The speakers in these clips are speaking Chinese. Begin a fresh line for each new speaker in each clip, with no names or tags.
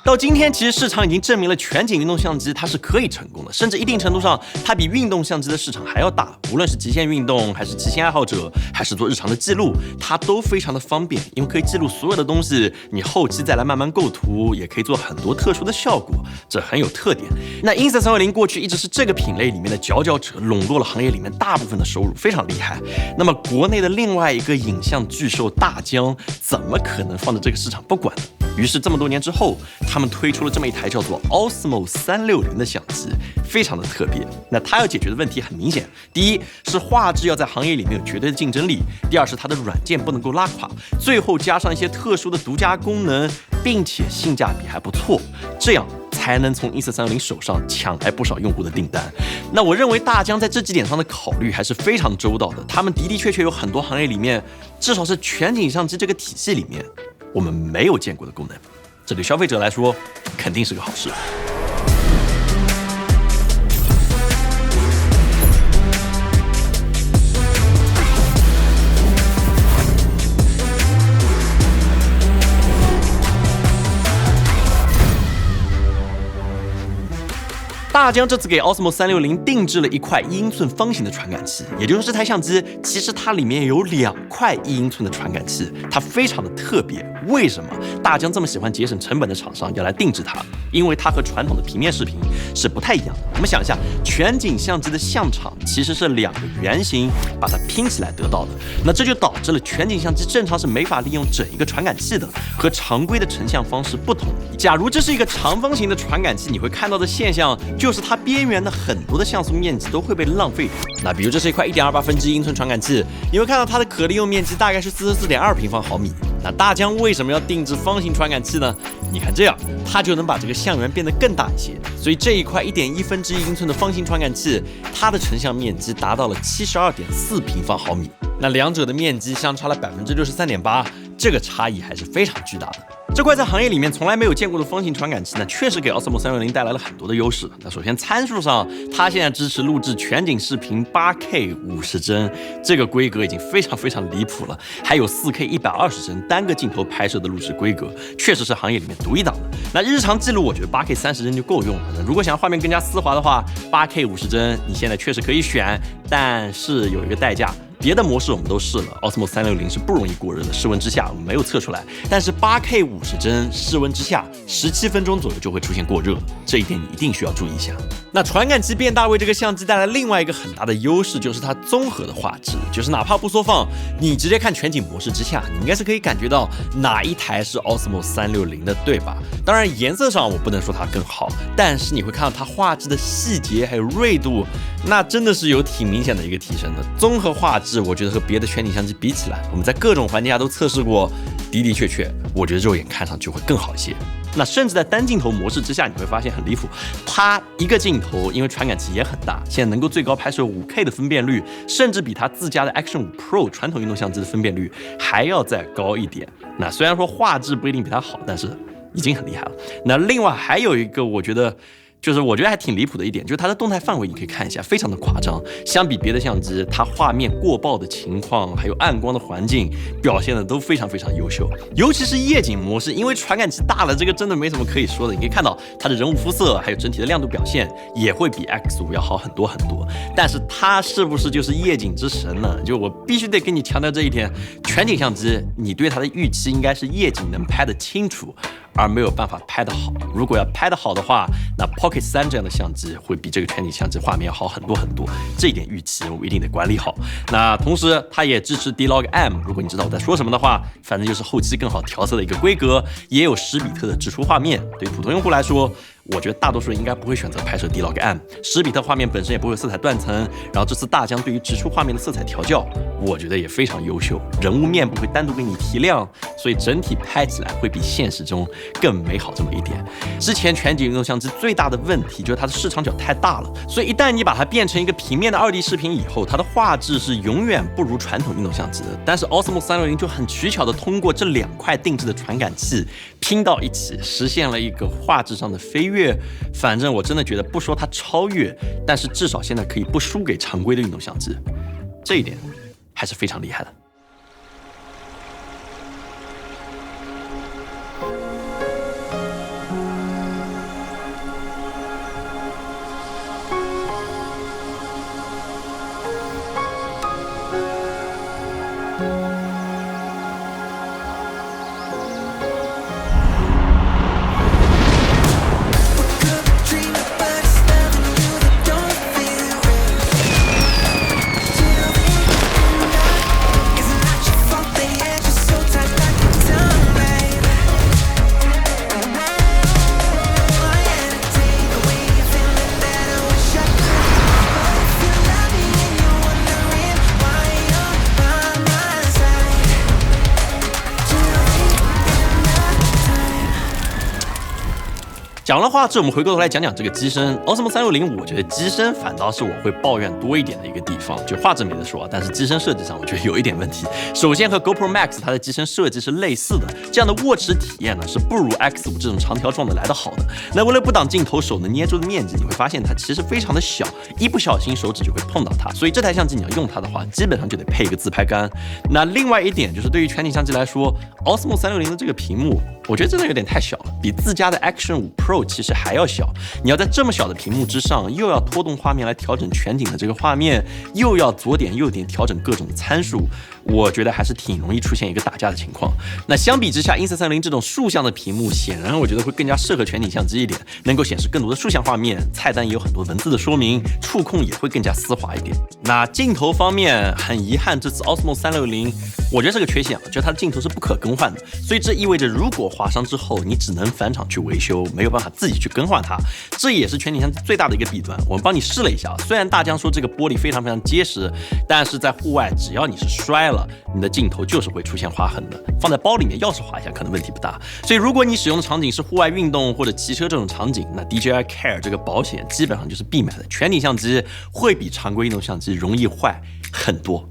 到今天，其实市场已经证明了全景运动相机它是可以成功的，甚至一定程度上，它比运动相机的市场还要大。无论是极限运动，还是极限爱好者，还是做日常的记录，它都非常的方便，因为可以记录所有的东西，你后期再来慢慢构图，也可以做很多特殊的效果，这很有特点。那 Insta360过去一直是这个品类里面的佼佼者，笼络了行业里面大部分的收入，非常厉害。那么国内的另外一个影像巨兽大疆，怎么可能放在这个市场不管呢？于是这么多年之后，他们推出了这么一台叫做 Osmo 360的相机，非常的特别。那它要解决的问题很明显，第一是画质要在行业里面有绝对的竞争力，第二是它的软件不能够拉垮，最后加上一些特殊的独家功能，并且性价比还不错，这样才能从 Insta360手上抢来不少用户的订单。那我认为大疆在这几点上的考虑还是非常周到的，他们的的确确有很多行业里面，至少是全景相机这个体系里面我们没有见过的功能，这对消费者来说肯定是个好事。大疆这次给 Osmo 360定制了一块1英寸方形的传感器，也就是这台相机其实它里面有2块1英寸的传感器，它非常的特别。为什么大疆这么喜欢节省成本的厂商要来定制它？因为它和传统的平面视频是不太一样的。我们想一下，全景相机的相场其实是2个圆形把它拼起来得到的，那这就导致了全景相机正常是没法利用整一个传感器的，和常规的成像方式不同。假如这是一个长方形的传感器，你会看到的现象就是它边缘的很多的像素面积都会被浪费掉。那比如这是一块1.28分之1英寸传感器，你会看到它的可利用面积大概是44.2平方毫米。那大疆为什么要定制方形传感器呢？你看这样，它就能把这个像源变得更大一些。所以这一块1.1分之1英寸的方形传感器，它的成像面积达到了72.4平方毫米。那两者的面积相差了63.8%，这个差异还是非常巨大的。这块在行业里面从来没有见过的方形传感器呢，确实给 Osmo 360带来了很多的优势。那首先参数上，它现在支持录制全景视频 8K 50帧，这个规格已经非常离谱了。还有 4K 120帧单个镜头拍摄的录制规格，确实是行业里面独一档的。那日常记录，我觉得 8K 30帧就够用了。如果想要画面更加丝滑的话，8K 50帧你现在确实可以选，但是有一个代价。别的模式我们都试了 ，Osmo 360是不容易过热的，室温之下我们没有测出来。但是 8K 50帧室温之下，17分钟左右就会出现过热，这一点你一定需要注意一下。那传感器变大为这个相机带来另外一个很大的优势，就是它综合的画质，就是哪怕不缩放，你直接看全景模式之下，你应该是可以感觉到哪一台是 Osmo 360的，对吧？当然颜色上我不能说它更好，但是你会看到它画质的细节还有锐度，那真的是有挺明显的一个提升的。综合画质我觉得和别的全景相机比起来，我们在各种环境下都测试过，的确，我觉得肉眼看上去会更好一些。那甚至在单镜头模式之下，你会发现很离谱，它一个镜头因为传感器也很大，现在能够最高拍摄5K 的分辨率，甚至比它自家的 Action 5 Pro 传统运动相机的分辨率还要再高一点。那虽然说画质不一定比它好，但是已经很厉害了。那另外还有一个我觉得还挺离谱的一点，就是它的动态范围，你可以看一下，非常的夸张。相比别的相机，它画面过曝的情况，还有暗光的环境，表现的都非常优秀。尤其是夜景模式，因为传感器大了，这个真的没什么可以说的。你可以看到它的人物肤色，还有整体的亮度表现，也会比 X5 要好很多。但是它是不是就是夜景之神呢？就我必须得跟你强调这一点，全景相机，你对它的预期应该是夜景能拍得清楚，而没有办法拍得好。如果要拍得好的话，那 Pocket 3这样的相机会比这个全景相机画面要好很多，这一点预期我们一定得管理好。那同时它也支持 D-Log-M， 如果你知道我在说什么的话，反正就是后期更好调色的一个规格，也有10比特的直出画面。对普通用户来说，我觉得大多数人应该不会选择拍摄 D-Log-M，10比特画面本身也不会有色彩断层。然后这次大疆对于直出画面的色彩调教，我觉得也非常优秀，人物面部会单独给你提亮，所以整体拍起来会比现实中更美好这么一点。之前全景运动相机最大的问题就是它的视场角太大了，所以一旦你把它变成一个平面的2D 视频以后，它的画质是永远不如传统运动相机的。但是 Osmo 360就很取巧的通过这2块定制的传感器拼到一起，实现了一个画质上的飞跃。反正我真的觉得不说它超越，但是至少现在可以不输给常规的运动相机，这一点还是非常厉害的。讲了画质，我们回过头来讲讲这个机身。Osmo 360，我觉得机身反倒是我会抱怨多一点的一个地方，就画质没得说，但是机身设计上我觉得有一点问题。首先和 GoPro Max 它的机身设计是类似的，这样的握持体验呢是不如 X5 这种长条状的来得好的。那为了不挡镜头，手能捏住的面积，你会发现它其实非常的小，一不小心手指就会碰到它。所以这台相机你要用它的话，基本上就得配一个自拍杆。那另外一点就是对于全景相机来说，Osmo 360的这个屏幕，我觉得真的有点太小了，比自家的 Action 5 Pro 其实还要小。你要在这么小的屏幕之上，又要拖动画面来调整全景的这个画面，又要左点右点调整各种参数，我觉得还是挺容易出现一个打架的情况。那相比之下 Insta360 这种竖向的屏幕，显然我觉得会更加适合全景相机一点，能够显示更多的竖向画面，菜单也有很多文字的说明，触控也会更加丝滑一点。那镜头方面，很遗憾，这次 Osmo 360我觉得是个缺陷，就是它的镜头是不可更换的，所以这意味着如果划伤之后，你只能返厂去维修，没有办法自己去更换它。这也是全景相机最大的一个弊端。我们帮你试了一下，虽然大疆说这个玻璃非常非常结实，但是在户外只要你是摔了，你的镜头就是会出现划痕的。放在包里面钥匙划一下可能问题不大。所以如果你使用的场景是户外运动或者骑车这种场景，那 DJI Care 这个保险基本上就是必买的。全景相机会比常规运动相机容易坏很多。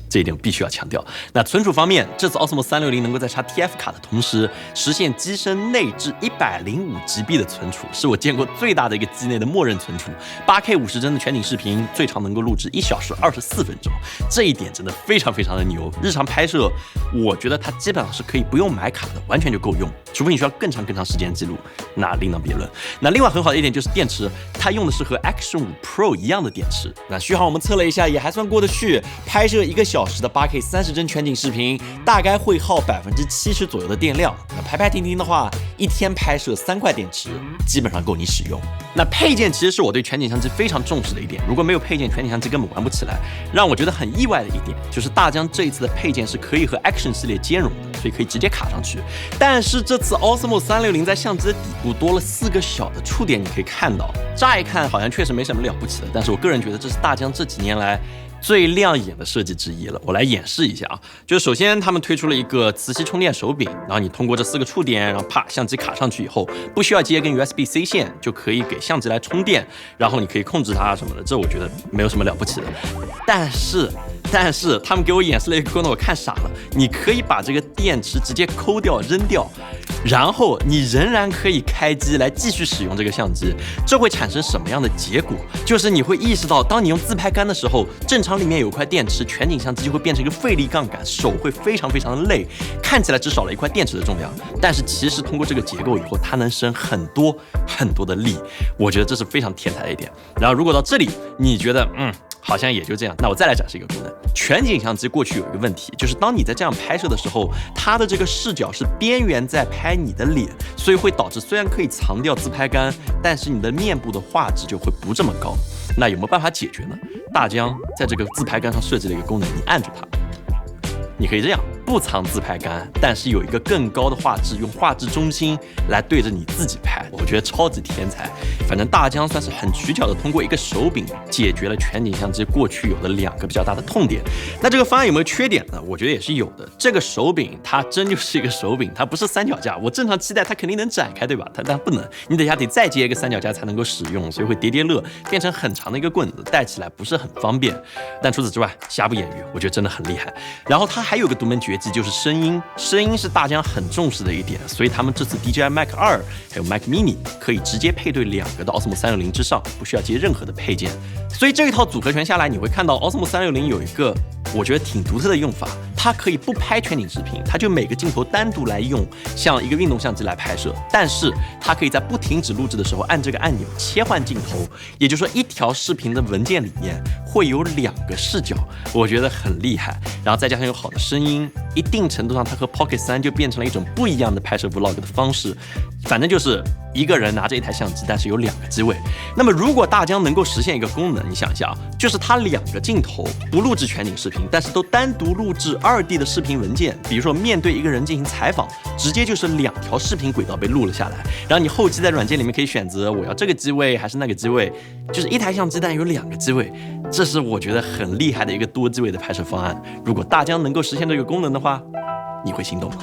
这一点我必须要强调。那存储方面，这次 Osmo 360能够在插 TF 卡的同时，实现机身内置105GB 的存储，是我见过最大的一个机内的默认存储。8K 50帧的全景视频，最长能够录制1小时24分钟，这一点真的非常非常的牛。日常拍摄，我觉得它基本上是可以不用买卡的，完全就够用。除非你需要更长时间记录，那另当别论。那另外很好的一点就是电池，它用的是和 Action 5 Pro 一样的电池。那续航我们测了一下，也还算过得去。拍摄1个小时的 8K 30帧全景视频，大概会耗70%左右的电量。那排停停的话，一天拍摄3块电池，基本上够你使用。那配件其实是我对全景相机非常重视的一点，如果没有配件，全景相机根本玩不起来。让我觉得很意外的一点，就是大疆这一次的配件是可以和 Action 系列兼容的，所以可以直接卡上去。但是这次 Osmo 360在相机的底部多了4个小的触点，你可以看到，乍一看好像确实没什么了不起的，但是我个人觉得这是大疆这几年来最亮眼的设计之一了。我来演示一下啊，就是首先他们推出了一个磁吸充电手柄，然后你通过这4个触点，然后啪相机卡上去以后，不需要接一根 USB-C 线就可以给相机来充电，然后你可以控制它什么的，这我觉得没有什么了不起的。但是他们给我演示了一个功能，我看傻了。你可以把这个电池直接抠掉扔掉，然后你仍然可以开机来继续使用这个相机。这会产生什么样的结果？就是你会意识到，当你用自拍杆的时候，正常里面有块电池，全景相机就会变成一个费力杠杆，手会非常非常的累，看起来只少了一块电池的重量，但是其实通过这个结构以后，它能省很多的力。我觉得这是非常天才的一点。然后如果到这里你觉得好像也就这样，那我再来展示一个功能。全景相机过去有一个问题，就是当你在这样拍摄的时候，它的这个视角是边缘在拍你的脸，所以会导致虽然可以藏掉自拍杆，但是你的面部的画质就会不这么高。那有没有办法解决呢？大疆在这个自拍杆上设计了一个功能，你按住它，你可以这样不藏自拍杆，但是有一个更高的画质，用画质中心来对着你自己拍，我觉得超级天才。反正大疆算是很取巧的通过一个手柄解决了全景相机过去有的2个比较大的痛点。那这个方案有没有缺点呢？我觉得也是有的。这个手柄它真就是一个手柄，它不是三脚架。我正常期待它肯定能展开，对吧？但不能，你等下得再接一个三脚架才能够使用，所以会叠乐，变成很长的一个棍子，带起来不是很方便。但除此之外，瑕不掩瑜，我觉得真的很厉害。然后它还有个独门绝技，就是声音是大疆很重视的一点，所以他们这次 DJI Mac 2还有 Mac Mini 可以直接配对2个到 Osmo 360之上，不需要接任何的配件。所以这一套组合拳下来，你会看到 Osmo 360有一个我觉得挺独特的用法，它可以不拍全景视频，它就每个镜头单独来用，像一个运动相机来拍摄，但是它可以在不停止录制的时候按这个按钮切换镜头，也就是说一条视频的文件里面会有2个视角，我觉得很厉害。然后再加上有好的声音，一定程度上它和 Pocket 3就变成了一种不一样的拍摄 vlog 的方式。反正就是一个人拿着一台相机，但是有2个机位。那么如果大疆能够实现一个功能，你想一下啊，就是它2个镜头不录制全景视频，但是都单独录制2D 的视频文件，比如说面对一个人进行采访，直接就是2条视频轨道被录了下来，然后你后期在软件里面可以选择我要这个机位还是那个机位，就是一台相机但有2个机位，这是我觉得很厉害的一个多机位的拍摄方案。如果大疆能够实现这个功能的话，你会心动吗？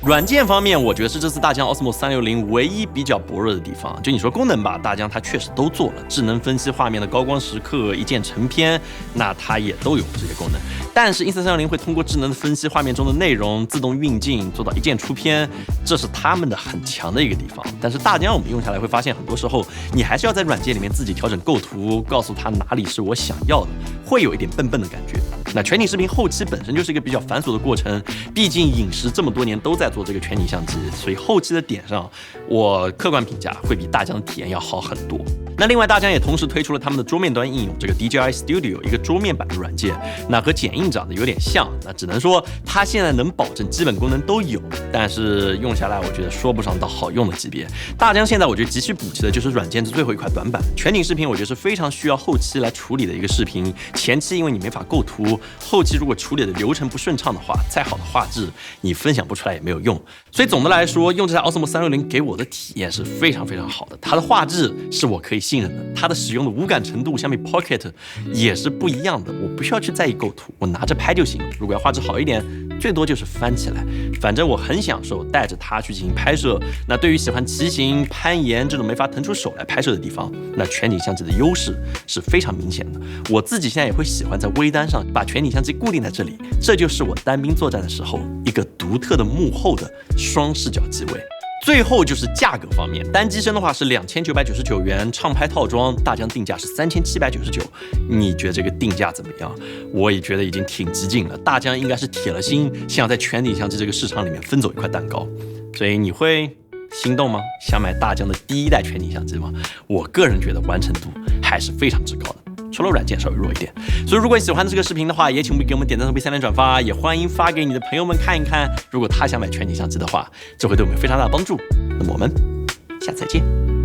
软件方面，我觉得是这次大疆 Osmo 360唯一比较薄弱的地方。就你说功能吧，大疆它确实都做了，智能分析画面的高光时刻、一键成片，那它也都有这些功能。但是 Insta360会通过智能的分析画面中的内容，自动运镜，做到一键出片，这是他们的很强的一个地方。但是大疆我们用下来会发现，很多时候你还是要在软件里面自己调整构图，告诉它哪里是我想要的，会有一点笨笨的感觉。那全景视频后期本身就是一个比较繁琐的过程，毕竟影视这么多年都在做这个全景相机，所以后期的点上，我客观评价会比大疆的体验要好很多。那另外，大疆也同时推出了他们的桌面端应用，这个 DJI Studio 一个桌面版的软件，那和剪映长得有点像，那只能说它现在能保证基本功能都有，但是用下来我觉得说不上到好用的级别。大疆现在我觉得急需补齐的就是软件的最后一块短板，全景视频我觉得是非常需要后期来处理的一个视频，前期因为你没法构图，后期如果处理的流程不顺畅的话，再好的画质你分享不出来也没有用。所以总的来说，用这台 Osmo 360给我的体验是非常非常好的，它的画质是我可以信任的，它的使用的无感程度相比 Pocket 也是不一样的，我不需要去在意构图，我拿着拍就行了。如果要画质好一点，最多就是翻起来，反正我很享受带着它去进行拍摄。那对于喜欢骑行、攀岩这种没法腾出手来拍摄的地方，那全景相机的优势是非常明显的。我自己现在也会喜欢在微单上把全景相机固定在这里，这就是我单兵作战的时候一个独特的幕后的双视角机位。最后就是价格方面，单机身的话是2999元，畅拍套装大疆定价是3799，你觉得这个定价怎么样？我也觉得已经挺激进了，大疆应该是铁了心想要在全景相机这个市场里面分走一块蛋糕，所以你会心动吗？想买大疆的第一代全景相机吗？我个人觉得完成度还是非常之高的。除了软件稍微弱一点，所以如果你喜欢这个视频的话，也请务必给我们点赞、投币、3连转发，也欢迎发给你的朋友们看一看。如果他想买全景相机的话，这会对我们有非常大的帮助。那么我们下次再见。